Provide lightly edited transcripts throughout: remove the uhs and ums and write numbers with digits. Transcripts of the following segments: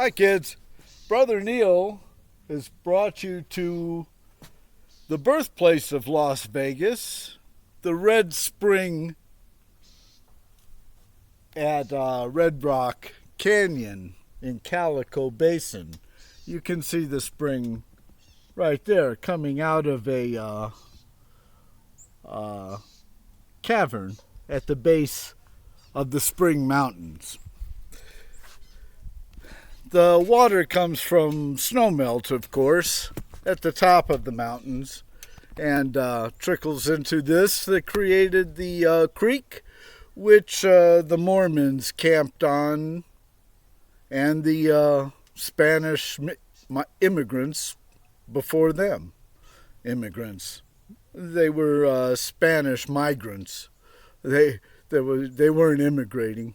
Hi, kids. Brother Neil has brought you to the birthplace of Las Vegas, the Red Spring at Red Rock Canyon in Calico Basin. You can see the spring right there coming out of a cavern at the base of the Spring Mountains. The water comes from snowmelt, of course, at the top of the mountains and trickles into this that created the creek, which the Mormons camped on, and the Spanish immigrants before them. Immigrants. They were Spanish migrants. They weren't immigrating.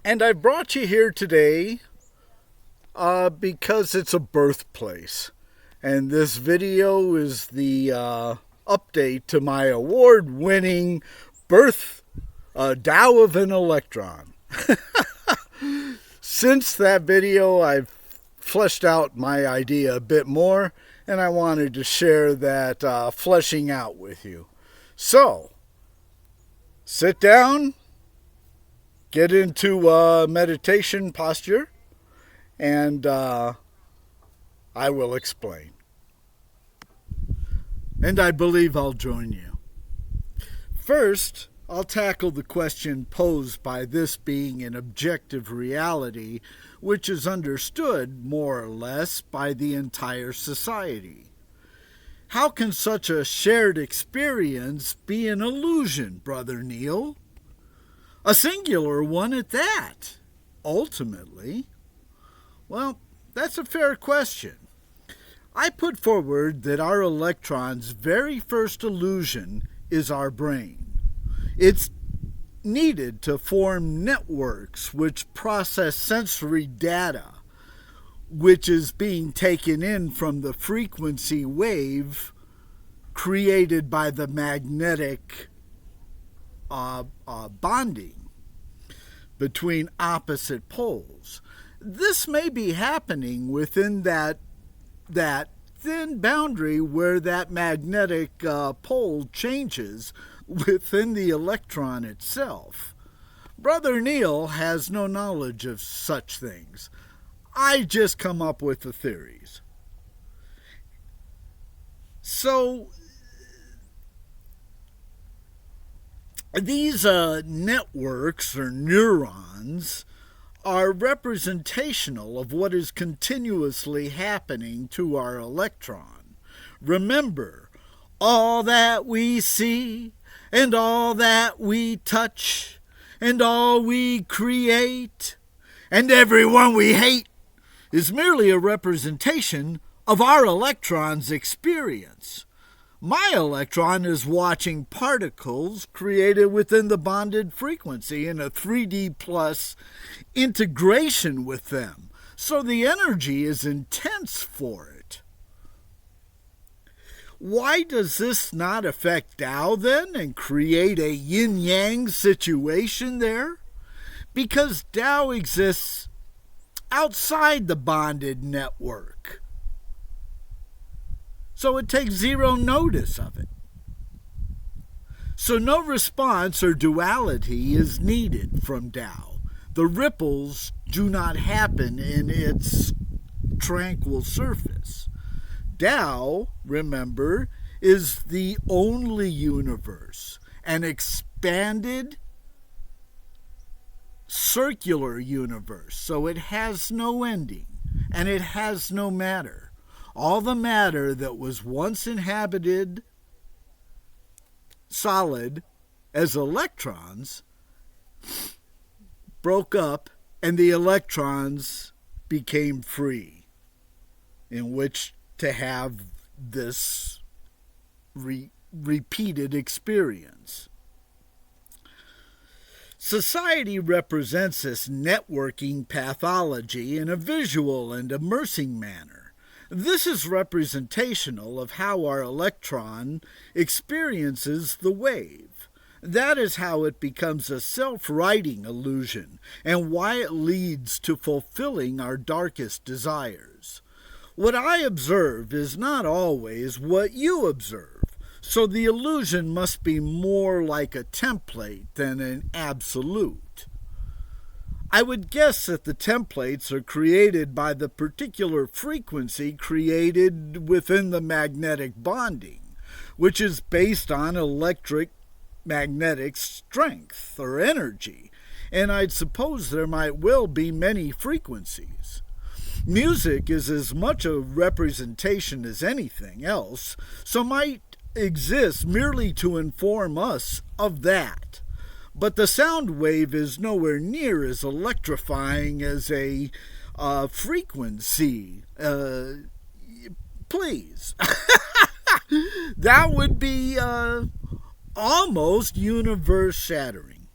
And I brought you here today because it's a birthplace. And this video is the update to my award-winning birth Tao of an Electron. Since that video, I've fleshed out my idea a bit more, and I wanted to share that fleshing out with you. So, sit down, get into meditation posture, and I will explain. And I believe I'll join you. First, I'll tackle the question posed by this being an objective reality which is understood, more or less, by the entire society. How can such a shared experience be an illusion, Brother Neil? A singular one at that, ultimately? Well, that's a fair question. I put forward that our electron's very first illusion is our brain. It's needed to form networks which process sensory data, which is being taken in from the frequency wave created by the magnetic bonding between opposite poles. This may be happening within that thin boundary where that magnetic pole changes within the electron itself. Brother Neil has no knowledge of such things. I just come up with the theories. So, these networks or neurons are representational of what is continuously happening to our electron. Remember, all that we see and all that we touch and all we create and everyone we hate is merely a representation of our electron's experience. My electron is watching particles created within the bonded frequency in a 3D plus integration with them, so the energy is intense for it. Why does this not affect Tao then and create a yin-yang situation there? Because Tao exists outside the bonded network, so it takes zero notice of it. So no response or duality is needed from Tao. The ripples do not happen in its tranquil surface. Tao, remember, is the only universe, an expanded circular universe, so it has no ending, and it has no matter. All the matter that was once inhabited solid as electrons broke up, and the electrons became free, in which to have this repeated experience. Society represents this networking pathology in a visual and immersing manner. This is representational of how our electron experiences the wave. That is how it becomes a self-righting illusion, and why it leads to fulfilling our darkest desires. What I observe is not always what you observe, so the illusion must be more like a template than an absolute. I would guess that the templates are created by the particular frequency created within the magnetic bonding, which is based on magnetic strength or energy, and I'd suppose there might well be many frequencies. Music is as much a representation as anything else, so might exist merely to inform us of that. But the sound wave is nowhere near as electrifying as a frequency. Please. That would be almost universe-shattering.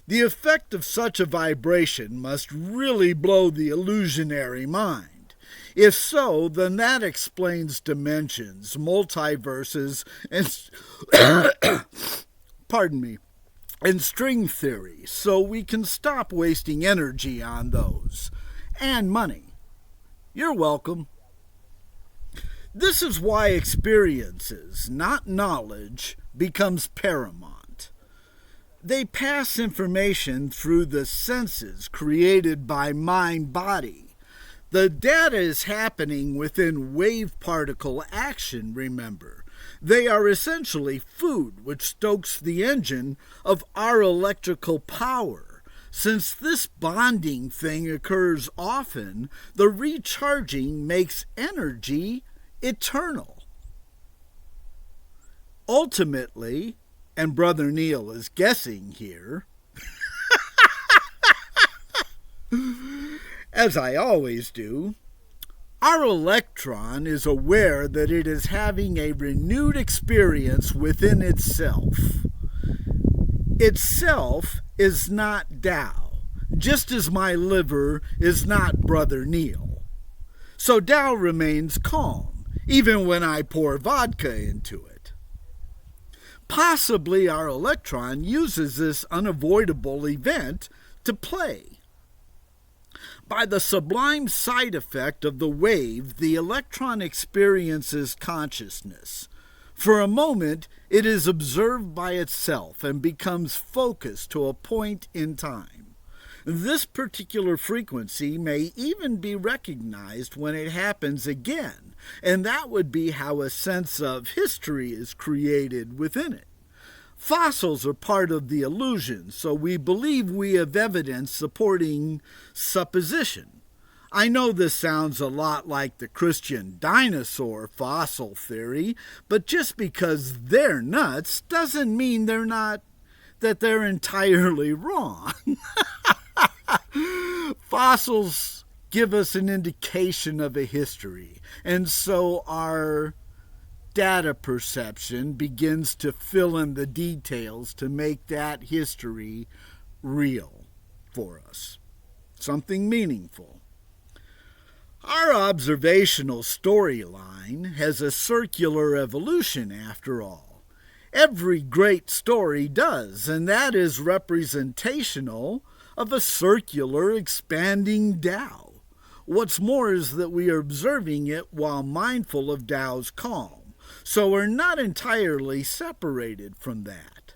The effect of such a vibration must really blow the illusionary mind. If so, then that explains dimensions, multiverses, and pardon me, and string theory, so we can stop wasting energy on those. And money. You're welcome. This is why experiences, not knowledge, becomes paramount. They pass information through the senses created by mind-body. The data is happening within wave-particle action, remember. They are essentially food which stokes the engine of our electrical power. Since this bonding thing occurs often, the recharging makes energy eternal. Ultimately, and Brother Neil is guessing here, as I always do, our electron is aware that it is having a renewed experience within itself. Itself is not Tao, just as my liver is not Brother Neil. So Tao remains calm, even when I pour vodka into it. Possibly our electron uses this unavoidable event to play. By the sublime side effect of the wave, the electron experiences consciousness. For a moment, it is observed by itself and becomes focused to a point in time. This particular frequency may even be recognized when it happens again, and that would be how a sense of history is created within it. Fossils are part of the illusion, so we believe we have evidence supporting supposition. I know this sounds a lot like the Christian dinosaur fossil theory, but just because they're nuts doesn't mean that they're entirely wrong. Fossils give us an indication of a history, and so our data perception begins to fill in the details to make that history real for us, something meaningful. Our observational storyline has a circular evolution after all. Every great story does, and that is representational of a circular expanding Tao. What's more is that we are observing it while mindful of Tao's calm. So we're not entirely separated from that.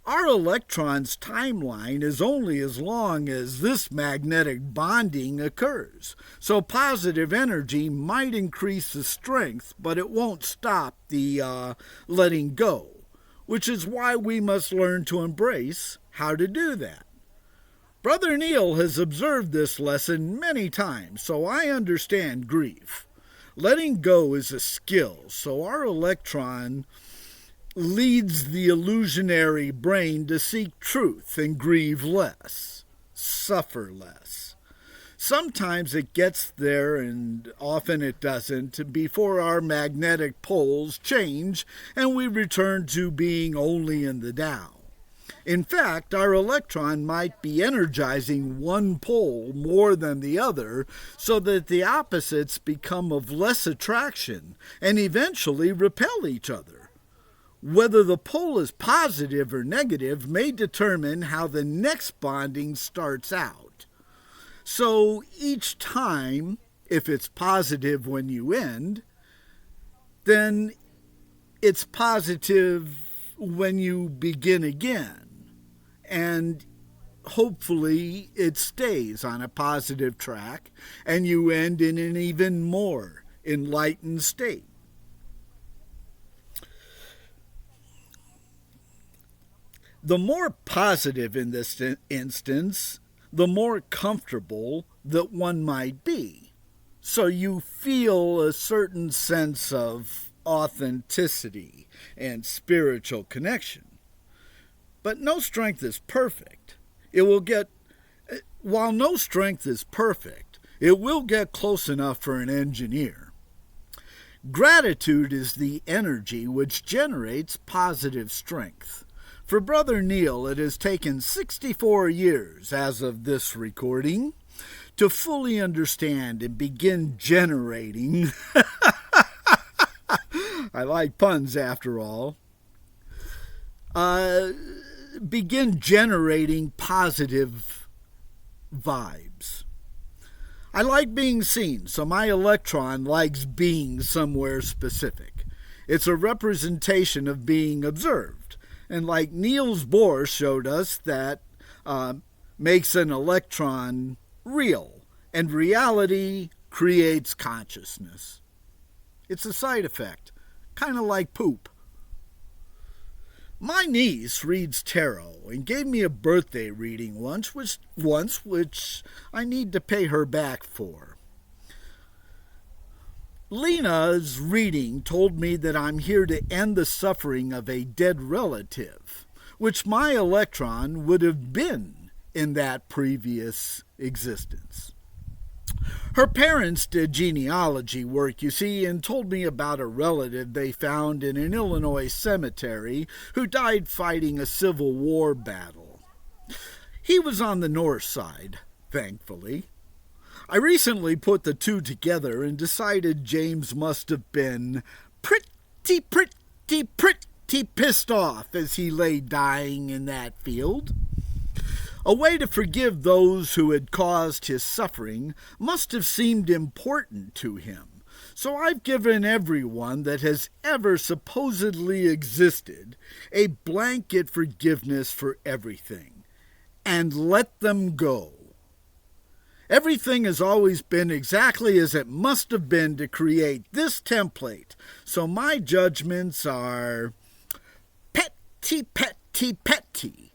Our electron's timeline is only as long as this magnetic bonding occurs. So positive energy might increase the strength, but it won't stop the letting go, which is why we must learn to embrace how to do that. Brother Neil has observed this lesson many times, so I understand grief. Letting go is a skill, so our electron leads the illusionary brain to seek truth and grieve less, suffer less. Sometimes it gets there and often it doesn't before our magnetic poles change and we return to being only in the Tao. In fact, our electron might be energizing one pole more than the other so that the opposites become of less attraction and eventually repel each other. Whether the pole is positive or negative may determine how the next bonding starts out. So each time, if it's positive when you end, then it's positive when you begin again. And hopefully it stays on a positive track and you end in an even more enlightened state. The more positive in this instance, the more comfortable that one might be. So you feel a certain sense of authenticity and spiritual connection. But no strength is perfect. While no strength is perfect, it will get close enough for an engineer. Gratitude is the energy which generates positive strength. For Brother Neil, it has taken 64 years, as of this recording, to fully understand and begin generating. I like puns after all. Begin generating positive vibes. I like being seen, so my Electron likes being somewhere specific. It's a representation of being observed. And like Niels Bohr showed us, that makes an electron real, and reality creates consciousness. It's a side effect, kind of like poop. My niece reads tarot and gave me a birthday reading once, which I need to pay her back for. Lena's reading told me that I'm here to end the suffering of a dead relative, which my Electron would have been in that previous existence. Her parents did genealogy work, you see, and told me about a relative they found in an Illinois cemetery who died fighting a Civil War battle. He was on the north side, thankfully. I recently put the two together and decided James must have been pretty pissed off as he lay dying in that field. A way to forgive those who had caused his suffering must have seemed important to him. So I've given everyone that has ever supposedly existed a blanket forgiveness for everything, and let them go. Everything has always been exactly as it must have been to create this template, so my judgments are petty.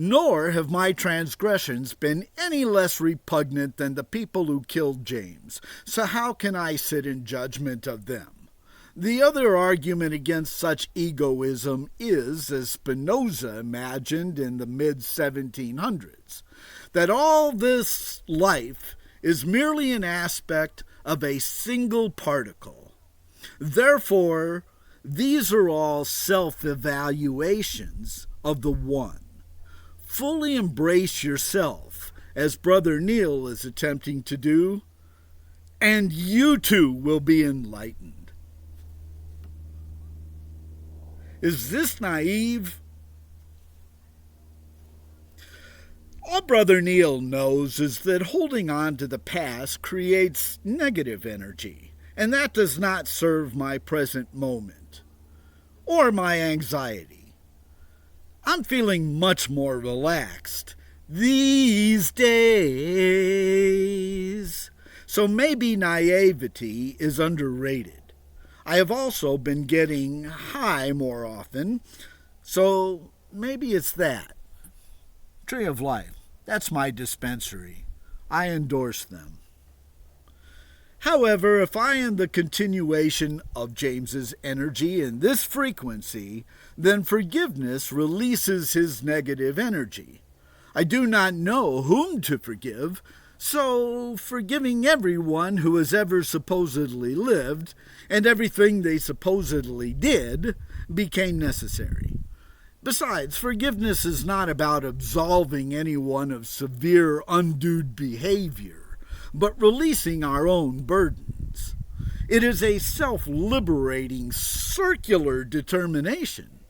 Nor have my transgressions been any less repugnant than the people who killed James, so how can I sit in judgment of them? The other argument against such egoism is, as Spinoza imagined in the mid-1700s, that all this life is merely an aspect of a single particle. Therefore, these are all self-evaluations of the one. Fully embrace yourself, as Brother Neil is attempting to do, and you too will be enlightened. Is this naive? All Brother Neil knows is that holding on to the past creates negative energy, and that does not serve my present moment or my anxiety. I'm feeling much more relaxed these days, so maybe naivety is underrated. I have also been getting high more often, so maybe it's that. Tree of Life, that's my dispensary. I endorse them. However, if I am the continuation of James's energy in this frequency, then forgiveness releases his negative energy. I do not know whom to forgive, so forgiving everyone who has ever supposedly lived and everything they supposedly did became necessary. Besides, forgiveness is not about absolving anyone of severe undue behavior, but releasing our own burdens. It is a self-liberating circular determination.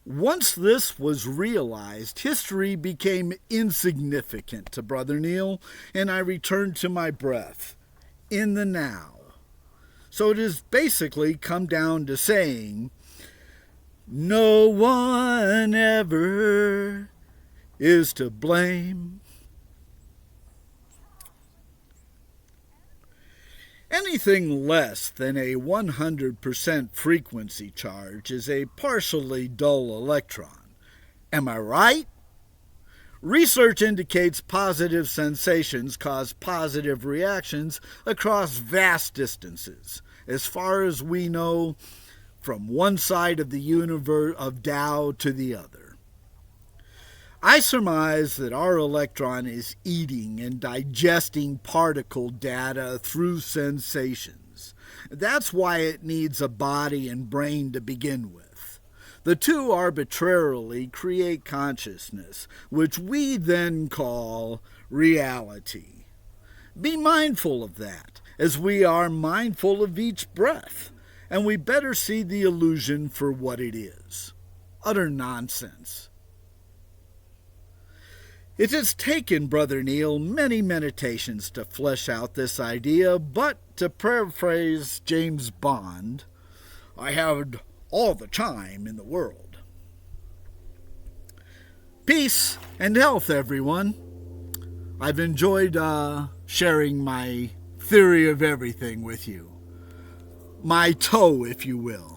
Once this was realized, history became insignificant to Brother Neil, and I returned to my breath, in the now. So it has basically come down to saying, no one ever is to blame. Anything less than a 100% frequency charge is a partially dull electron. Am I right? Research indicates positive sensations cause positive reactions across vast distances, as far as we know, from one side of the universe of Tao to the other. I surmise that our electron is eating and digesting particle data through sensations. That's why it needs a body and brain to begin with. The two arbitrarily create consciousness, which we then call reality. Be mindful of that, as we are mindful of each breath, and we better see the illusion for what it is. Utter nonsense. It has taken Brother Neil many meditations to flesh out this idea, but to paraphrase James Bond, I had all the time in the world. Peace and health, everyone. I've enjoyed sharing my theory of everything with you. My TOE, if you will.